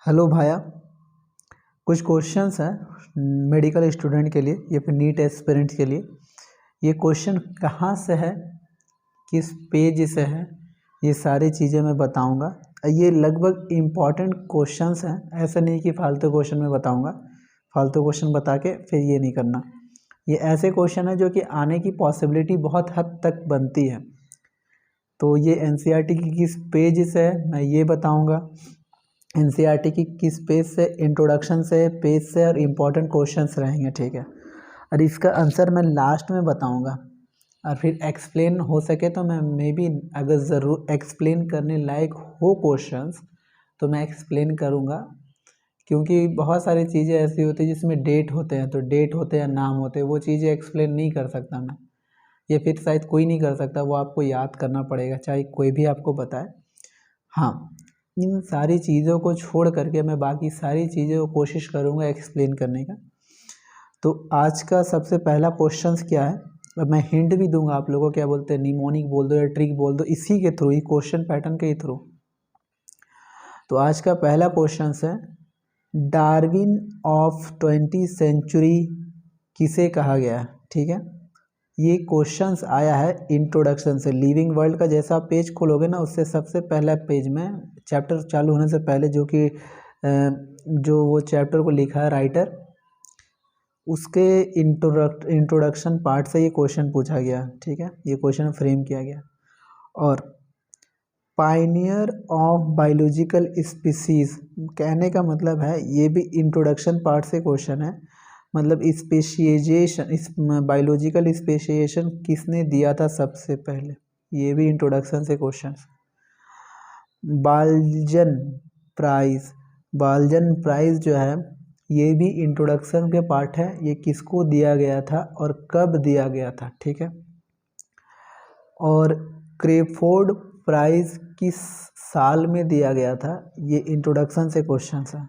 Hello भाया, कुछ questions हैं medical student के लिए या फिर नीट एस्पिरेंट्स के लिए। ये क्वेश्चन कहाँ से है, किस पेज से है, ये सारी चीज़ें मैं बताऊंगा। ये लगभग इम्पॉर्टेंट क्वेश्चंस हैं, ऐसा नहीं कि फालतू क्वेश्चन मैं बताऊंगा। फालतू क्वेश्चन बता के फिर ये नहीं करना। ये ऐसे क्वेश्चन है जो कि आने की पॉसिबिलिटी बहुत हद तक बनती है। तो ये एनसीईआरटी की किस पेज से है मैं ये बताऊँगा। एनसीईआरटी की किस पेज से, इंट्रोडक्शन से, पेज से, और इम्पोर्टेंट क्वेश्चंस रहेंगे, ठीक है। और इसका आंसर मैं लास्ट में बताऊंगा। और फिर एक्सप्लेन हो सके तो मैं मे बी, अगर ज़रूर एक्सप्लेन करने लायक हो क्वेश्चंस तो मैं एक्सप्लेन करूंगा, क्योंकि बहुत सारी चीज़ें ऐसी होती हैं जिसमें डेट होते हैं, तो डेट होते हैं, नाम होते हैं, वो चीज़ें एक्सप्लेन नहीं कर सकता मैं। ये फिर शायद कोई नहीं कर सकता, वो आपको याद करना पड़ेगा, चाहे कोई भी आपको बताए। हाँ, इन सारी चीज़ों को छोड़ करके मैं बाकी सारी चीज़ें को कोशिश करूँगा एक्सप्लेन करने का। तो आज का सबसे पहला क्वेश्चन क्या है, अब मैं हिंट भी दूंगा आप लोगों को, क्या बोलते हैं, निमोनिक बोल दो या ट्रिक बोल दो, इसी के थ्रू, ही क्वेश्चन पैटर्न के थ्रू। तो आज का पहला क्वेश्चन है, डार्विन ऑफ 20वीं सेंचुरी किसे कहा गया है, ठीक है। ये क्वेश्चंस आया है इंट्रोडक्शन से। लिविंग वर्ल्ड का जैसा आप पेज खोलोगे ना, उससे सबसे पहला पेज में चैप्टर चालू होने से पहले जो वो चैप्टर को लिखा है राइटर, उसके इंट्रोडक्शन पार्ट से ये क्वेश्चन पूछा गया, ठीक है। ये क्वेश्चन फ्रेम किया गया। और पायनियर ऑफ बायोलॉजिकल स्पीसीज कहने का मतलब है, ये भी इंट्रोडक्शन पार्ट से क्वेश्चन है। मतलब स्पेशियजेशन, इस बायोलॉजिकल स्पेशियजेशन किसने दिया था सबसे पहले, ये भी इंट्रोडक्शन से क्वेश्चन। बाल्जन प्राइज, बाल्जन प्राइज जो है ये भी इंट्रोडक्शन के पार्ट है। ये किसको दिया गया था और कब दिया गया था, ठीक है। और क्रेफोर्ड प्राइज किस साल में दिया गया था, ये इंट्रोडक्शन से क्वेश्चन है।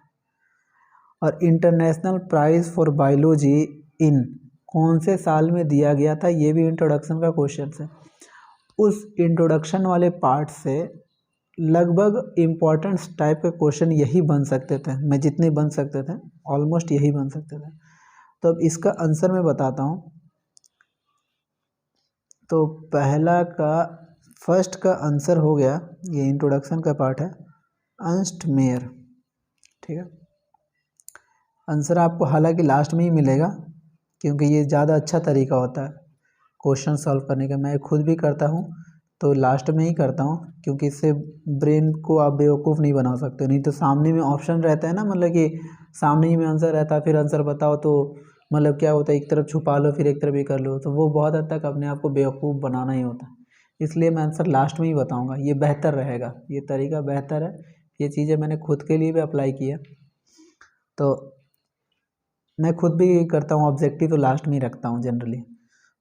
और इंटरनेशनल प्राइज फॉर बायोलॉजी इन कौन से साल में दिया गया था, ये भी इंट्रोडक्शन का क्वेश्चन है। उस इंट्रोडक्शन वाले पार्ट से लगभग इम्पॉर्टेंट टाइप के क्वेश्चन यही बन सकते थे, मैं जितने बन सकते थे ऑलमोस्ट यही बन सकते थे। तो अब इसका आंसर मैं बताता हूँ। तो पहला का फर्स्ट का आंसर हो गया, ये इंट्रोडक्शन का पार्ट है, अर्नस्ट मेयर, ठीक है। आंसर आपको हालांकि लास्ट में ही मिलेगा, क्योंकि ये ज़्यादा अच्छा तरीका होता है क्वेश्चन सॉल्व करने का। मैं खुद भी करता हूँ तो लास्ट में ही करता हूँ, क्योंकि इससे ब्रेन को आप बेवकूफ़ नहीं बना सकते। नहीं तो सामने में ऑप्शन रहता है ना, मतलब कि सामने ही में आंसर रहता है, फिर आंसर बताओ तो मतलब क्या होता है, एक तरफ छुपा लो फिर एक तरफ ही कर लो, तो वो बहुत हद तक अपने आप को बेवकूफ़ बनाना ही होता है। इसलिए मैं आंसर लास्ट में ही बताऊँगा, ये बेहतर रहेगा, ये तरीका बेहतर है। ये चीज़ें मैंने खुद के लिए भी अप्लाई की है, तो मैं खुद भी करता हूँ, ऑब्जेक्टिव तो लास्ट में ही रखता हूँ जनरली।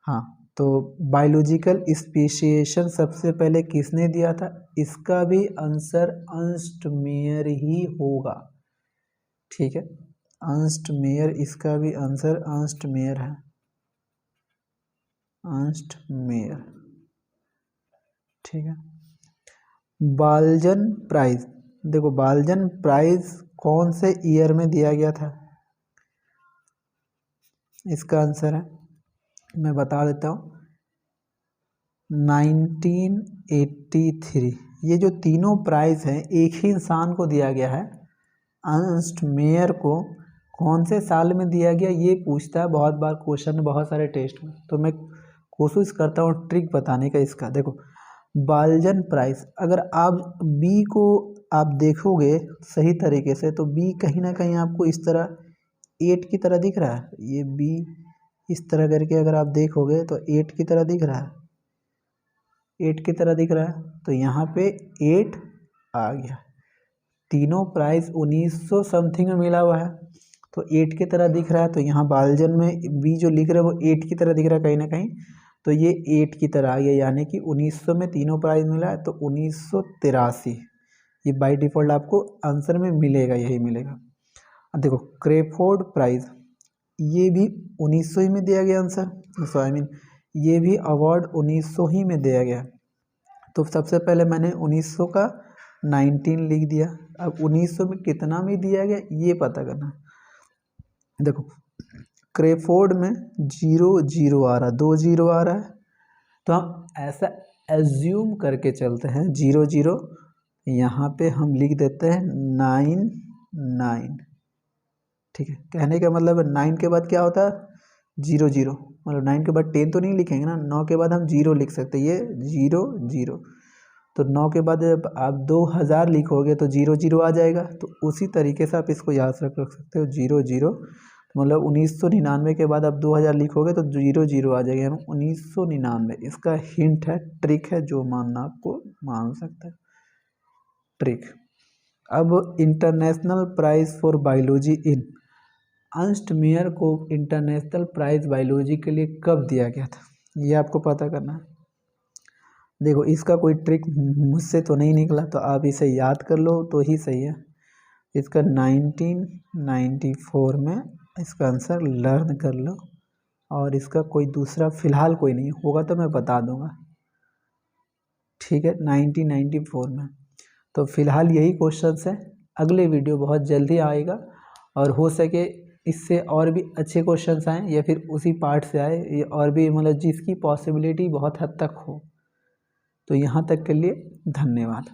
हाँ, तो बायोलॉजिकल स्पेशिएशन सबसे पहले किसने दिया था, इसका भी आंसर अर्नस्ट मेयर ही होगा, ठीक है। अर्नस्ट मेयर, इसका भी आंसर अर्नस्ट मेयर है, अर्नस्ट मेयर, ठीक है। बाल्जन प्राइज, देखो बाल्जन प्राइज कौन से ईयर में दिया गया था, इसका आंसर है, मैं बता देता हूँ, 1983। ये जो तीनों प्राइज हैं एक ही इंसान को दिया गया है। अर्नस्ट मेयर को कौन से साल में दिया गया, ये पूछता है बहुत बार क्वेश्चन, बहुत सारे टेस्ट में, तो मैं कोशिश करता हूँ ट्रिक बताने का इसका। देखो बाल्जन प्राइज, अगर आप बी को आप देखोगे सही तरीके से, तो बी कहीं ना कहीं आपको इस तरह 8 की तरह दिख रहा है। ये बी इस तरह करके अगर आप देखोगे तो 8 की तरह दिख रहा है, 8 की तरह दिख रहा है, तो यहाँ पे 8 आ गया। तीनों प्राइस 1900 समथिंग में मिला हुआ है, तो 8 की तरह दिख रहा है, तो यहाँ बाल्जन में बी जो लिख रहे हैं वो 8 की तरह दिख रहा है कहीं ना कहीं, तो ये 8 की तरह आ गया, यानी कि 1900 में तीनों प्राइस मिला है, तो 1983 ये बाय डिफ़ॉल्ट आपको आंसर में मिलेगा, यही मिलेगा। अब देखो क्रेफोर्ड प्राइज, ये भी 1900 ही में दिया गया आंसर, सो आई मीन ये भी अवार्ड 1900 ही में दिया गया। तो सबसे पहले मैंने 1900 का 19 लिख दिया। अब 1900 में कितना में दिया गया ये पता करना है। देखो क्रेफोर्ड में 0 0 आ रहा है, 2 0 आ रहा है, तो हम ऐसा एज्यूम करके चलते हैं 0 0, यहाँ पे हम लिख देते हैं 9 9। ठीक है, कहने का मतलब है 9 के बाद क्या होता है 0 0, मतलब 9 के बाद 10 तो नहीं लिखेंगे ना, 9 के बाद हम 0 लिख सकते हैं, ये 0 0। तो 9 के बाद जब आप 2000 लिखोगे तो 0 0 आ जाएगा। तो उसी तरीके से आप इसको याद रख सकते हो 0 0, मतलब 1999 के बाद आप 2000 लिखोगे तो 0 0 आ जाएगा, यानी 1999। इसका हिंट है, ट्रिक है, जो मानना आपको मान सकते हैं, ट्रिक। अब international prize for biology in, Ernst Mayr को इंटरनेशनल प्राइज बायोलॉजी के लिए कब दिया गया था, ये आपको पता करना है। देखो इसका कोई ट्रिक मुझसे तो नहीं निकला, तो आप इसे याद कर लो तो ही सही है। इसका 1994 में इसका आंसर लर्न कर लो, और इसका कोई दूसरा फ़िलहाल कोई नहीं होगा तो मैं बता दूंगा। ठीक है, 1994 में। तो फ़िलहाल यही क्वेश्चंस है, अगले वीडियो बहुत जल्दी आएगा, और हो सके इससे और भी अच्छे क्वेश्चंस आएँ या फिर उसी पार्ट से आए, और भी मतलब जिसकी पॉसिबिलिटी बहुत हद तक हो। तो यहाँ तक के लिए धन्यवाद।